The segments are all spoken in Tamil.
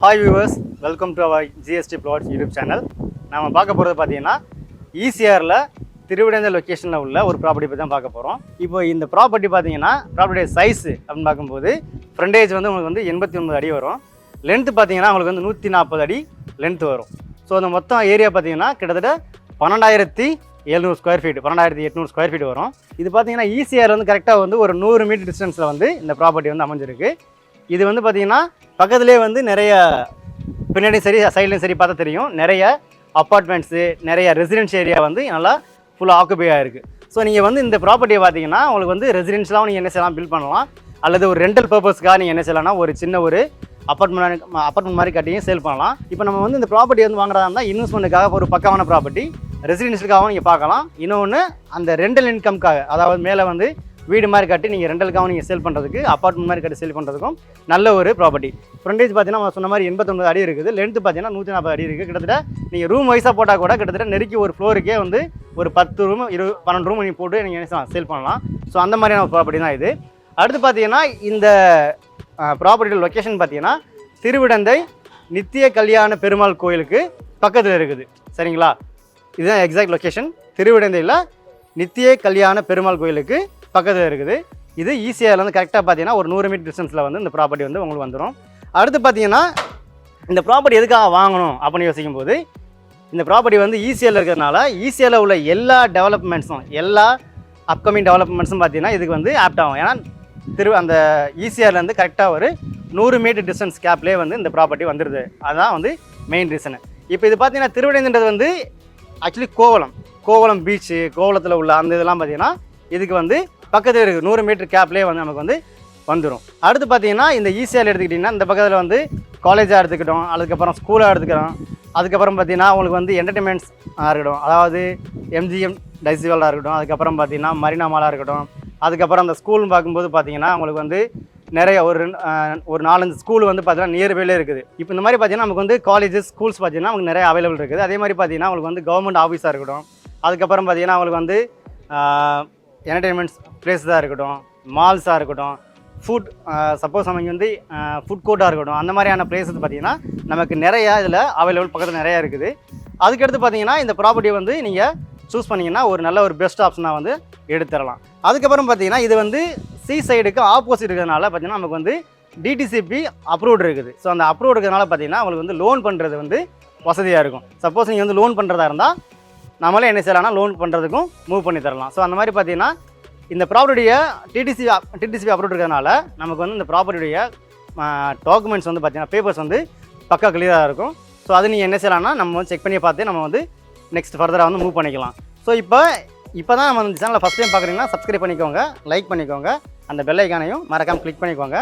Hi viewers, welcome to our GST Plots YouTube channel. நாம பார்க்க போறது பாத்தீங்கன்னா ECRல திருவிடைந்த லொகேஷன்ல உள்ள ஒரு ப்ராப்பர்ட்டி பத்தி தான் பார்க்க போறோம். இப்போ இந்த ப்ராப்பர்ட்டி பாத்தீங்கன்னா ப்ராப்பர்ட்டி சைஸ் அப்படி பார்க்கும்போது ஃப்ரண்டேஜ் வந்து உங்களுக்கு வந்து 89 அடி வரும். லென்த் பாத்தீங்கன்னா உங்களுக்கு வந்து 140 அடி லென்த் வரும். ஸோ அந்த மொத்தம் ஏரியா பாத்தீங்கன்னா கிட்டத்தட்ட 12,700 ஸ்கொயர் ஃபீட் 12,800 ஸ்கொயர் ஃபீட் வரும். இது பாத்தீங்கன்னா ECR வந்து கரெக்டாக வந்து ஒரு 100 மீட்டர் டிஸ்டன்ஸில் வந்து இந்த ப்ராப்பர்ட்டி வந்து அமைஞ்சிருக்கு. இது வந்து பார்த்தீங்கன்னா பக்கத்துலேயே வந்து நிறைய பின்னாடி சரி சைட்லையும் சரி பார்த்தா தெரியும் நிறைய அப்பார்ட்மெண்ட்ஸு நிறைய ரெசிடென்ஷியல் ஏரியா வந்து நல்லா ஃபுல்லாக ஆக்குபை ஆகிருக்கு. ஸோ நீங்கள் வந்து இந்த ப்ராப்பர்ட்டியை பார்த்தீங்கன்னா உங்களுக்கு வந்து ரெசிடென்ஷியலாகவும் நீங்கள் என்ன செய்யலாம் பில்ட் பண்ணலாம், அல்லது ஒரு ரெண்டல் பர்பஸ்க்காக நீங்கள் என்ன செய்யலாம்னா ஒரு சின்ன ஒரு அப்பார்ட்மெண்ட் மாதிரி கட்டியும் சேல் பண்ணலாம். இப்போ நம்ம வந்து இந்த ப்ராப்பர்ட்டி வந்து வாங்குறதா இருந்தால் இன்வெஸ்ட்மெண்ட்டுக்காக ஒரு பக்கமான ப்ராப்பர்ட்டி ரெசிடென்ஷியலுக்காகவும் நீங்கள் பார்க்கலாம். இன்னொன்று அந்த ரெண்டல் இன்கம்க்காக, அதாவது மேலே வந்து வீடு மாதிரி கட்டி நீங்கள் ரெண்டலுக்காகவும் நீங்கள் சேல் பண்ணுறதுக்கு, அப்பார்ட்மெண்ட் மாதிரி கட்டி சேல் பண்ணுறதுக்கும் நல்ல ஒரு ப்ராப்பர்ட்டி. ஃப்ரண்டேஜ் பார்த்தீங்கன்னா நம்ம சொன்ன மாதிரி 89 அடி இருக்குது. லென்த்து பார்த்தீங்கன்னா 140 அடி இருக்குது. கிட்டத்தட்ட நீங்கள் ரூம் வைஸாக போட்டால் கூட கிட்டத்தட்ட நெருக்கி ஒரு ஃப்ளோருக்கே வந்து ஒரு 10 ரூம் 12 ரூம் நீங்கள் போட்டு நீங்கள் என்ன சேல் பண்ணலாம். ஸோ அந்த மாதிரியான ஒரு ப்ராப்பர்ட்டி தான் இது. அடுத்து பார்த்தீங்கன்னா இந்த ப்ராப்பர்ட்டியோட லொக்கேஷன் பார்த்தீங்கன்னா திருவிடந்தை நித்திய கல்யாண பெருமாள் கோயிலுக்கு பக்கத்தில் இருக்குது. சரிங்களா, இதுதான் எக்ஸாக்ட் லொக்கேஷன். திருவிடந்தையில் நித்திய கல்யாண பெருமாள் கோயிலுக்கு பக்கத்தில் இருக்குது. இது ECRல வந்து கரெக்டாக பார்த்தீங்கன்னா ஒரு 100 மீட்டர் டிஸ்டன்ஸில் வந்து இந்த ப்ராப்பர்ட்டி வந்து உங்களுக்கு வந்துடும். அடுத்து பார்த்தீங்கன்னா இந்த ப்ராப்பர்ட்டி எதுக்காக வாங்கணும் அப்படின்னு யோசிக்கும் போது இந்த ப்ராப்பர்ட்டி வந்து ECRல இருக்கிறதுனால ECRல உள்ள எல்லா டெவலப்மெண்ட்ஸும் எல்லா அப்கமிங் டெவலப்மெண்ட்ஸும் பார்த்தீங்கன்னா இதுக்கு வந்து ஆப்ட் ஆகும். ஏன்னா அந்த ECRலேருந்து கரெக்டாக ஒரு 100 மீட்டர் டிஸ்டன்ஸ் கேப்லேயே வந்து இந்த ப்ராப்பர்ட்டி வந்துடுது. அதுதான் வந்து மெயின் ரீசனு. இப்போ இது பார்த்தீங்கன்னா திருவிடைன்றது வந்து ஆக்சுவலி கோவளம் பீச்சு, கோவளத்தில் உள்ள அந்த இதெல்லாம் பார்த்தீங்கன்னா இதுக்கு வந்து பக்கத்தில் இருக்குது 100 மீட்டர் கேப்லேயே வந்து நமக்கு வந்து வந்துடும். அடுத்து பார்த்தீங்கன்னா இந்த ECRல எடுத்துக்கிட்டிங்கன்னா இந்த பக்கத்தில் வந்து காலேஜாக எடுத்துக்கிட்டோம், அதுக்கப்புறம் ஸ்கூலாக எடுத்துக்கிறோம், அதுக்கப்புறம் பார்த்தீங்கன்னா உங்களுக்கு வந்து என்டர்டைன்மெண்ட்ஸ் இருக்கட்டும், அதாவது MGM டைசிவலாக இருக்கட்டும், அதுக்கப்புறம் பார்த்தீங்கன்னா மரினா மாலாக இருக்கட்டும், அதுக்கப்புறம் அந்த ஸ்கூல்னு பார்க்கும்போது பார்த்தீங்கன்னா உங்களுக்கு வந்து நிறைய ஒரு 4-5 ஸ்கூல் வந்து பார்த்தீங்கன்னா நியர்பைலே இருக்குது. இப்போ இந்த மாதிரி பார்த்தீங்கன்னா நமக்கு வந்து காலேஜஸ் ஸ்கூல்ஸ் பார்த்தீங்கன்னா நமக்கு நிறைய அவைலபிள் இருக்குது. அதே மாதிரி பார்த்தீங்கன்னா உங்களுக்கு வந்து கவர்மெண்ட் ஆஃபீஸாக இருக்கட்டும், அதுக்கப்புறம் பார்த்தீங்கன்னா உங்களுக்கு வந்து என்டர்டைன்மெண்ட்ஸ் பிளேஸாக இருக்கட்டும், மால்ஸாக இருக்கட்டும், சப்போஸ் நமக்கு வந்து ஃபுட் கோர்ட்டாக இருக்கட்டும், அந்த மாதிரியான பிளேஸஸ் பார்த்தீங்கன்னா நமக்கு நிறையா இதில் அவைலபிள் பக்கத்தில் நிறையா இருக்குது. அதுக்கடுத்து பார்த்தீங்கன்னா இந்த ப்ராப்பர்ட்டியை வந்து நீங்கள் சூஸ் பண்ணிங்கன்னா ஒரு நல்ல ஒரு பெஸ்ட் ஆப்ஷனாக வந்து எடுத்துடலாம். அதுக்கப்புறம் பார்த்தீங்கன்னா இது வந்து சைடுக்கு ஆப்போசிட் இருக்கிறதுனால பார்த்தீங்கன்னா நமக்கு வந்து DTCP அப்ரூவ்டு இருக்குது. ஸோ அந்த அப்ரூவ் இருக்கிறதுனால பார்த்தீங்கன்னா உங்களுக்கு வந்து லோன் பண்ணுறது வந்து வசதியாக இருக்கும். சப்போஸ் நீங்கள் வந்து லோன் பண்ணுறதா இருந்தால் நம்மளே என்ன செய்யலாம்னா லோன் பண்ணுறதுக்கும் மூவ் பண்ணி தரலாம். ஸோ அந்த மாதிரி பார்த்தீங்கன்னா இந்த ப்ராப்பர்ட்டியை டிடிசிபி அப்ரூவ் இருக்கிறதுனால நமக்கு வந்து இந்த ப்ராப்பர்ட்டியுடைய டாக்குமெண்ட்ஸ் வந்து பார்த்தீங்கன்னா பேப்பர்ஸ் வந்து பக்கா கிளியராக இருக்கும். ஸோ அது நீங்கள் என்ன செய்யலாம்னா நம்ம வந்து செக் பண்ணி பார்த்து நம்ம வந்து நெக்ஸ்ட் ஃபர்தராக வந்து மூவ் பண்ணிக்கலாம். ஸோ இப்போ தான் நம்ம இந்த சேனலை ஃபஸ்ட் டைம் பார்க்குறீங்கன்னா சப்ஸ்கிரைப் பண்ணிக்கோங்க, லைக் பண்ணிக்கோங்க, அந்த பெல் ஐக்கானையும் மறக்காமல் கிளிக் பண்ணிக்கோங்க.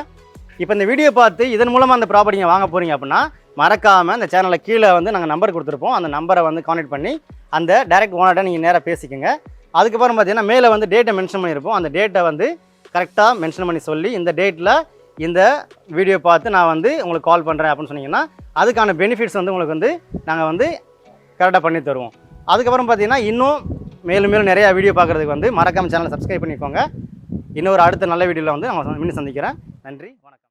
இப்போ இந்த வீடியோ பார்த்து இதன் மூலமாக அந்த ப்ராப்பர்ட்டிங்க வாங்க போகிறீங்க அப்படின்னா மறக்காமல் அந்த சேனலில் கீழே வந்து நாங்கள் நம்பர் கொடுத்துருப்போம். அந்த நம்பரை வந்து கான்டெக்ட் பண்ணி அந்த டைரக்ட் ஓனர்கிட்ட நீங்கள் நேராக பேசிக்கோங்க. அதுக்கப்புறம் பார்த்தீங்கன்னா மேலே வந்து டேட்டை மென்ஷன் பண்ணியிருப்போம். அந்த டேட்டை வந்து கரெக்டாக மென்ஷன் பண்ணி சொல்லி இந்த டேட்டில் இந்த வீடியோ பார்த்து நான் வந்து உங்களுக்கு கால் பண்ணுறேன் அப்படின்னு சொன்னீங்கன்னா அதுக்கான பெனிஃபிட்ஸ் வந்து உங்களுக்கு வந்து நாங்கள் வந்து கரெக்டாக பண்ணி தருவோம். அதுக்கப்புறம் பார்த்தீங்கன்னா இன்னும் மேலும் நிறையா வீடியோ பார்க்குறதுக்கு வந்து மறக்காமல் சேனலை சப்ஸ்கிரைப் பண்ணிக்கோங்க. இன்னொரு அடுத்த நல்ல வீடியோவில் வந்து நான் மீண்டும் சந்திக்கிறேன். நன்றி, வணக்கம்.